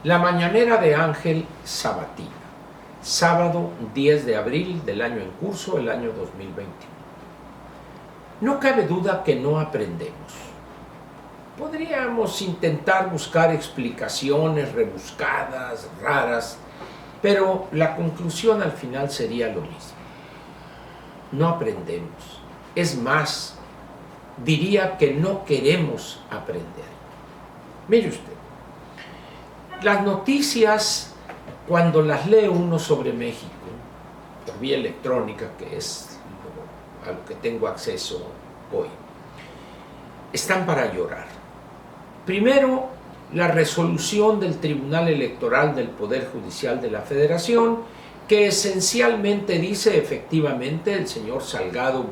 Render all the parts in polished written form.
La mañanera de Ángel Sabatina, sábado 10 de abril del año en curso, el año 2021. No cabe duda que no aprendemos. Podríamos intentar buscar explicaciones rebuscadas, raras, pero la conclusión al final sería lo mismo. No aprendemos. Es más, diría que no queremos aprender. Mire usted, las noticias, cuando las lee uno sobre México, por vía electrónica, que es a lo que tengo acceso hoy, están para llorar. Primero, la resolución del Tribunal Electoral del Poder Judicial de la Federación, que esencialmente dice, efectivamente, el señor Salgado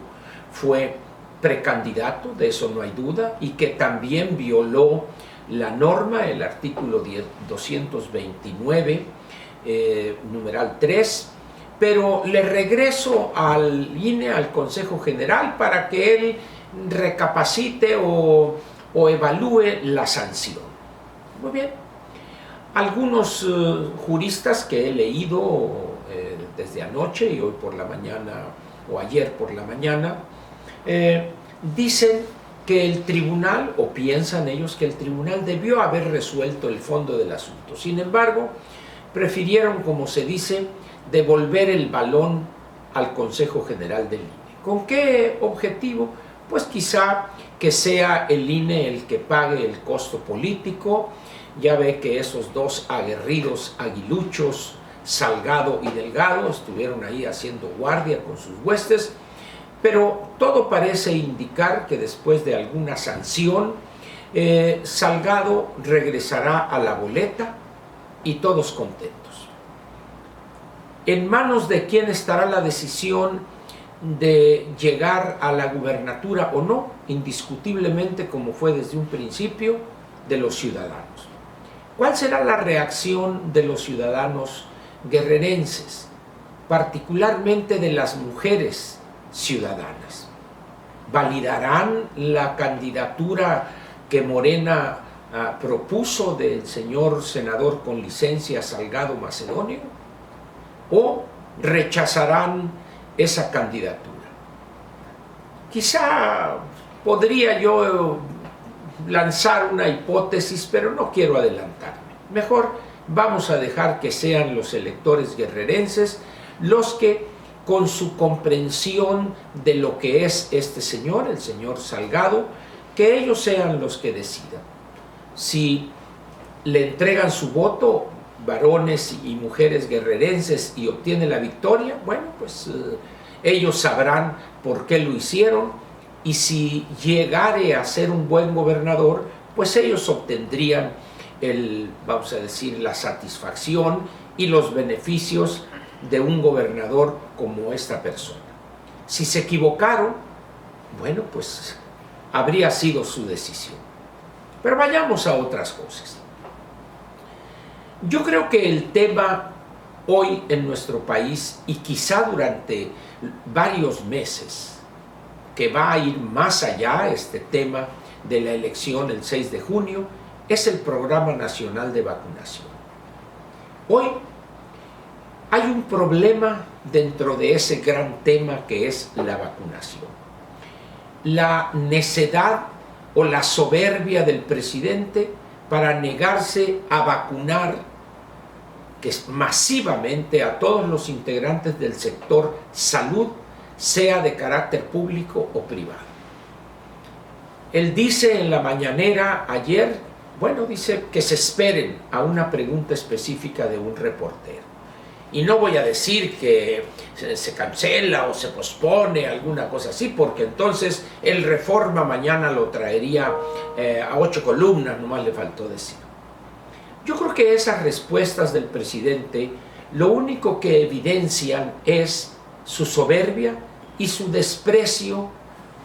fue precandidato, de eso no hay duda, y que también violó la norma, el artículo 229, numeral 3, pero le regreso al INE, al Consejo General, para que él recapacite o evalúe la sanción. Muy bien. Algunos juristas que he leído desde anoche y hoy por la mañana, o ayer por la mañana, dicen que el tribunal, o piensan ellos que el tribunal debió haber resuelto el fondo del asunto. Sin embargo, prefirieron, como se dice, devolver el balón al Consejo General del INE. ¿Con qué objetivo? Pues quizá que sea el INE el que pague el costo político. Ya ve que esos dos aguerridos aguiluchos, Salgado y Delgado, estuvieron ahí haciendo guardia con sus huestes, pero todo parece indicar que después de alguna sanción, Salgado regresará a la boleta y todos contentos. ¿En manos de quién estará la decisión de llegar a la gubernatura o no? Indiscutiblemente, como fue desde un principio, de los ciudadanos. ¿Cuál será la reacción de los ciudadanos guerrerenses, particularmente de las mujeres ciudadanas? ¿Validarán la candidatura que Morena propuso del señor senador con licencia Salgado Macedonio? ¿O rechazarán esa candidatura? Quizá podría yo lanzar una hipótesis, pero no quiero adelantarme. Mejor vamos a dejar que sean los electores guerrerenses los que, con su comprensión de lo que es este señor, el señor Salgado, que ellos sean los que decidan. Si le entregan su voto, varones y mujeres guerrerenses, y obtiene la victoria, bueno, pues ellos sabrán por qué lo hicieron, y si llegare a ser un buen gobernador, pues ellos obtendrían vamos a decir, la satisfacción y los beneficios de un gobernador como esta persona. Si se equivocaron, bueno, pues habría sido su decisión. Pero vayamos a otras cosas. Yo creo que el tema hoy en nuestro país, y quizá durante varios meses, que va a ir más allá, este tema de la elección el 6 de junio, es el Programa Nacional de Vacunación. Hoy hay un problema dentro de ese gran tema que es la vacunación. La necedad o la soberbia del presidente para negarse a vacunar masivamente a todos los integrantes del sector salud, sea de carácter público o privado. Él dice en la mañanera ayer, bueno, dice que se esperen a una pregunta específica de un reportero. Y no voy a decir que se cancela o se pospone, alguna cosa así, porque entonces el Reforma mañana lo traería a 8 columnas, nomás le faltó decir. Yo creo que esas respuestas del presidente lo único que evidencian es su soberbia y su desprecio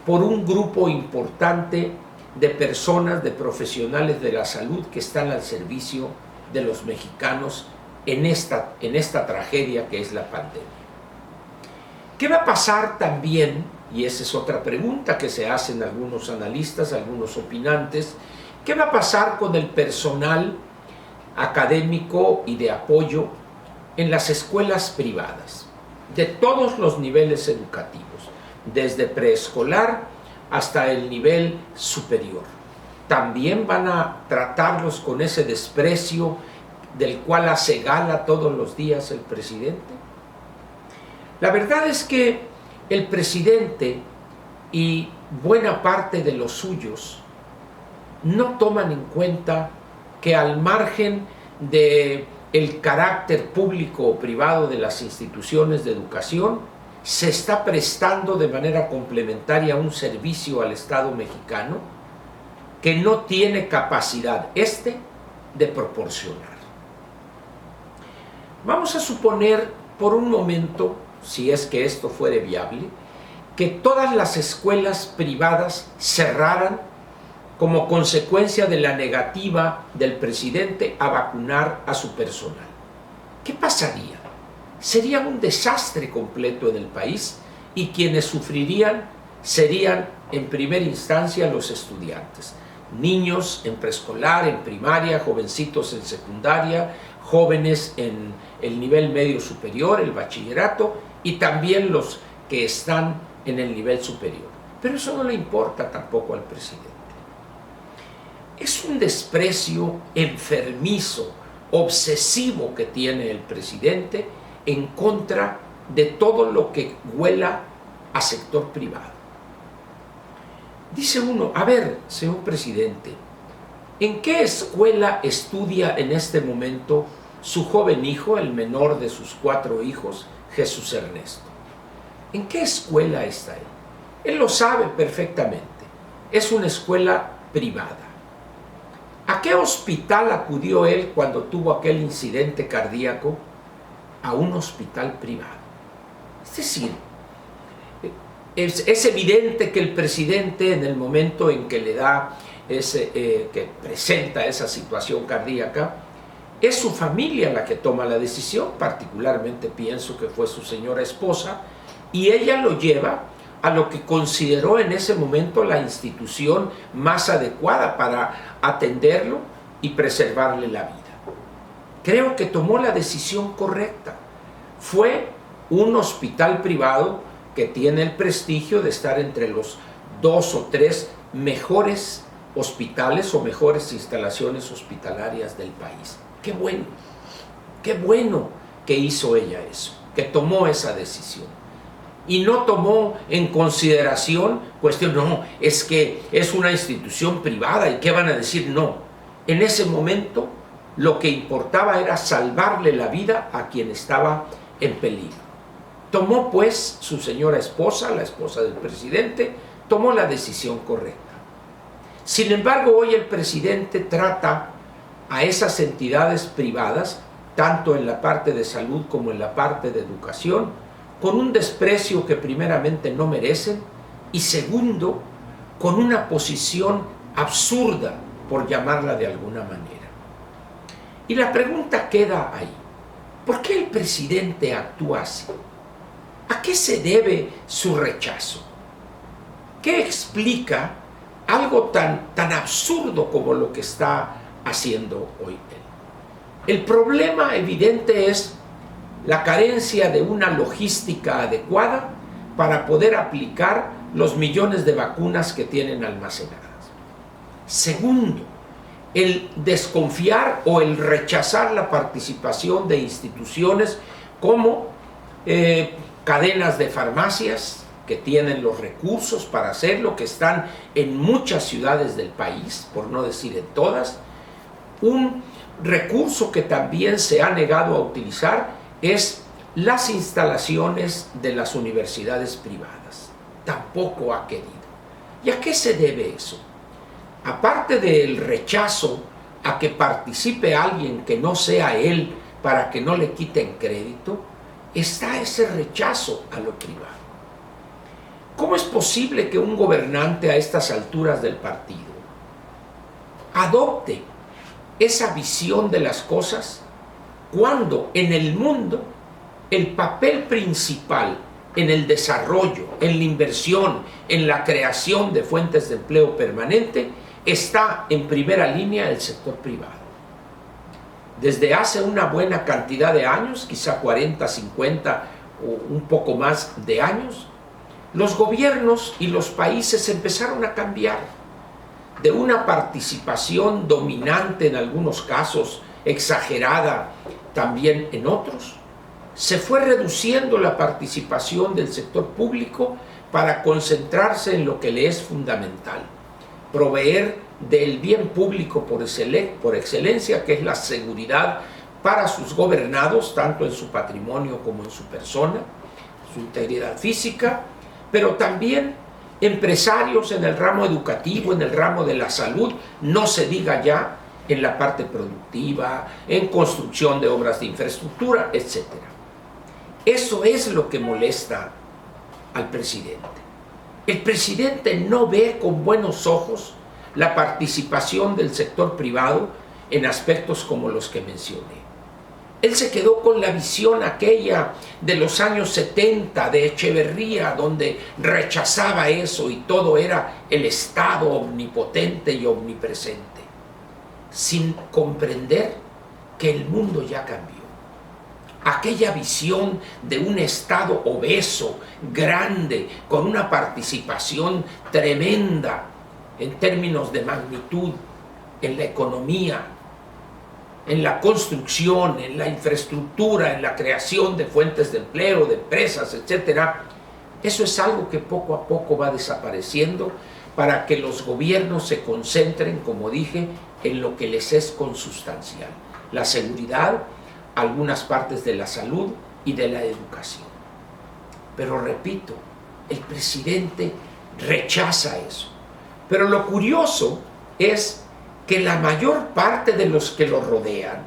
por un grupo importante de personas, de profesionales de la salud que están al servicio de los mexicanos en esta tragedia que es la pandemia. ¿Qué va a pasar también? Y esa es otra pregunta que se hacen algunos analistas, algunos opinantes. ¿Qué va a pasar con el personal académico y de apoyo en las escuelas privadas, de todos los niveles educativos, desde preescolar hasta el nivel superior. También van a tratarlos con ese desprecio del cual hace gala todos los días el presidente. La verdad es que el presidente y buena parte de los suyos no toman en cuenta que al margen de el carácter público o privado de las instituciones de educación, se está prestando de manera complementaria un servicio al Estado mexicano que no tiene capacidad de proporcionar. Vamos a suponer por un momento, si es que esto fuere viable, que todas las escuelas privadas cerraran como consecuencia de la negativa del presidente a vacunar a su personal. ¿Qué pasaría? Sería un desastre completo en el país y quienes sufrirían serían en primera instancia los estudiantes. Niños en preescolar, en primaria, jovencitos en secundaria, jóvenes en el nivel medio superior, el bachillerato, y también los que están en el nivel superior. Pero eso no le importa tampoco al presidente. Es un desprecio enfermizo, obsesivo que tiene el presidente en contra de todo lo que huela a sector privado. Dice uno, a ver, señor presidente, ¿en qué escuela estudia en este momento su joven hijo, el menor de sus 4 hijos, Jesús Ernesto? ¿En qué escuela está él? Él lo sabe perfectamente. Es una escuela privada. ¿A qué hospital acudió él cuando tuvo aquel incidente cardíaco? A un hospital privado. Es decir, es evidente que el presidente, en el momento en que le da que presenta esa situación cardíaca, es su familia la que toma la decisión, particularmente pienso que fue su señora esposa, y ella lo lleva a lo que consideró en ese momento la institución más adecuada para atenderlo y preservarle la vida. Creo que tomó la decisión correcta. Fue un hospital privado que tiene el prestigio de estar entre los 2 o 3 mejores hospitales o mejores instalaciones hospitalarias del país. Qué bueno que hizo ella eso, que tomó esa decisión. Y no tomó en consideración no, es que es una institución privada y ¿qué van a decir? No, en ese momento lo que importaba era salvarle la vida a quien estaba en peligro. Tomó pues su señora esposa, la esposa del presidente, tomó la decisión correcta. Sin embargo, hoy el presidente trata a esas entidades privadas, tanto en la parte de salud como en la parte de educación, con un desprecio que primeramente no merecen y segundo, con una posición absurda, por llamarla de alguna manera. Y la pregunta queda ahí. ¿Por qué el presidente actúa así? ¿A qué se debe su rechazo? ¿Qué explica algo tan absurdo como lo que está haciendo hoy él? El problema evidente es la carencia de una logística adecuada para poder aplicar los millones de vacunas que tienen almacenadas. Segundo, el desconfiar o el rechazar la participación de instituciones como cadenas de farmacias que tienen los recursos para hacerlo, que están en muchas ciudades del país, por no decir en todas. Un recurso que también se ha negado a utilizar es las instalaciones de las universidades privadas. Tampoco ha querido. ¿Y a qué se debe eso? Aparte del rechazo a que participe alguien que no sea él para que no le quiten crédito, está ese rechazo a lo privado. ¿Cómo es posible que un gobernante a estas alturas del partido adopte esa visión de las cosas cuando en el mundo el papel principal en el desarrollo, en la inversión, en la creación de fuentes de empleo permanente está en primera línea el sector privado? desde hace una buena cantidad de años, quizá 40, 50 o un poco más de años, los gobiernos y los países empezaron a cambiar de una participación dominante en algunos casos, exagerada también en otros. Se fue reduciendo la participación del sector público para concentrarse en lo que le es fundamental: proveer del bien público por excelencia, que es la seguridad para sus gobernados, tanto en su patrimonio como en su persona, su integridad física, pero también empresarios en el ramo educativo, en el ramo de la salud, no se diga ya en la parte productiva, en construcción de obras de infraestructura, etc. Eso es lo que molesta al presidente. El presidente no ve con buenos ojos la participación del sector privado en aspectos como los que mencioné. Él se quedó con la visión aquella de los años 70 de Echeverría, donde rechazaba eso y todo era el Estado omnipotente y omnipresente, sin comprender que el mundo ya cambió. Aquella visión de un Estado obeso, grande, con una participación tremenda en términos de magnitud en la economía, en la construcción, en la infraestructura, en la creación de fuentes de empleo, de empresas, etc. Eso es algo que poco a poco va desapareciendo para que los gobiernos se concentren, como dije, en lo que les es consustancial: la seguridad, algunas partes de la salud y de la educación. Pero repito, el presidente rechaza eso. Pero lo curioso es que la mayor parte de los que lo rodean,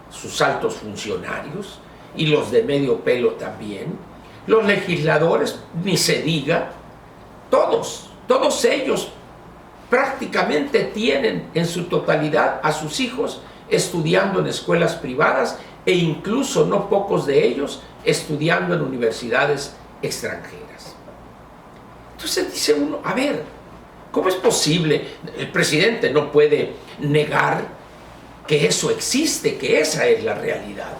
sus altos funcionarios y los de medio pelo también, los legisladores, ni se diga, todos ellos prácticamente tienen en su totalidad a sus hijos estudiando en escuelas privadas, e incluso no pocos de ellos estudiando en universidades extranjeras. Entonces dice uno, a ver, ¿cómo es posible? El presidente no puede negar que eso existe, que esa es la realidad.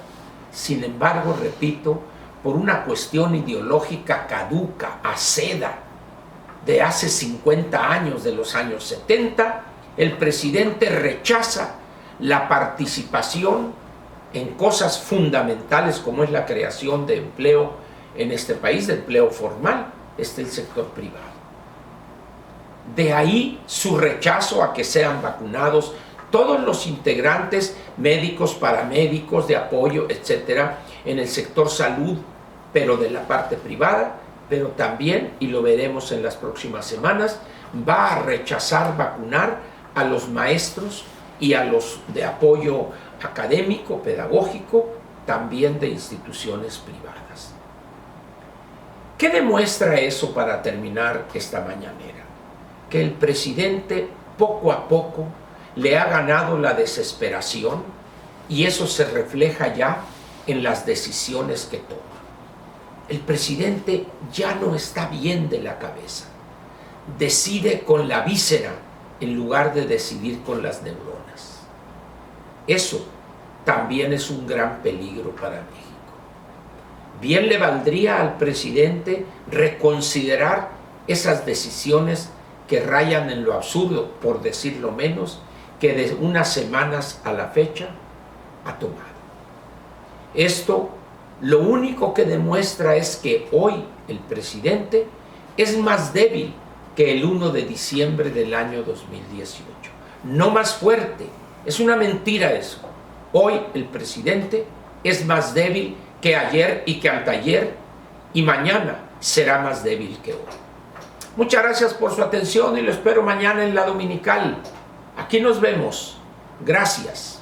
Sin embargo, repito, por una cuestión ideológica caduca, aceda, de hace 50 años, de los años 70, el presidente rechaza la participación en cosas fundamentales como es la creación de empleo en este país, de empleo formal, el sector privado. De ahí su rechazo a que sean vacunados todos los integrantes, médicos, paramédicos, de apoyo, etcétera, en el sector salud, pero de la parte privada, pero también, y lo veremos en las próximas semanas, va a rechazar vacunar a los maestros y a los de apoyo académico, pedagógico, también de instituciones privadas. ¿Qué demuestra eso para terminar esta mañanera? Que el presidente poco a poco le ha ganado la desesperación, y eso se refleja ya en las decisiones que toma. El presidente ya no está bien de la cabeza. Decide con la víscera en lugar de decidir con las neuronas. Eso también es un gran peligro para México. Bien le valdría al presidente reconsiderar esas decisiones que rayan en lo absurdo, por decirlo menos, que de unas semanas a la fecha ha tomado. Esto lo único que demuestra es que hoy el presidente es más débil que el 1 de diciembre del año 2018. No más fuerte. Es una mentira eso. Hoy el presidente es más débil que ayer y que anteayer, y mañana será más débil que hoy. Muchas gracias por su atención y lo espero mañana en la Dominical. Aquí nos vemos. Gracias.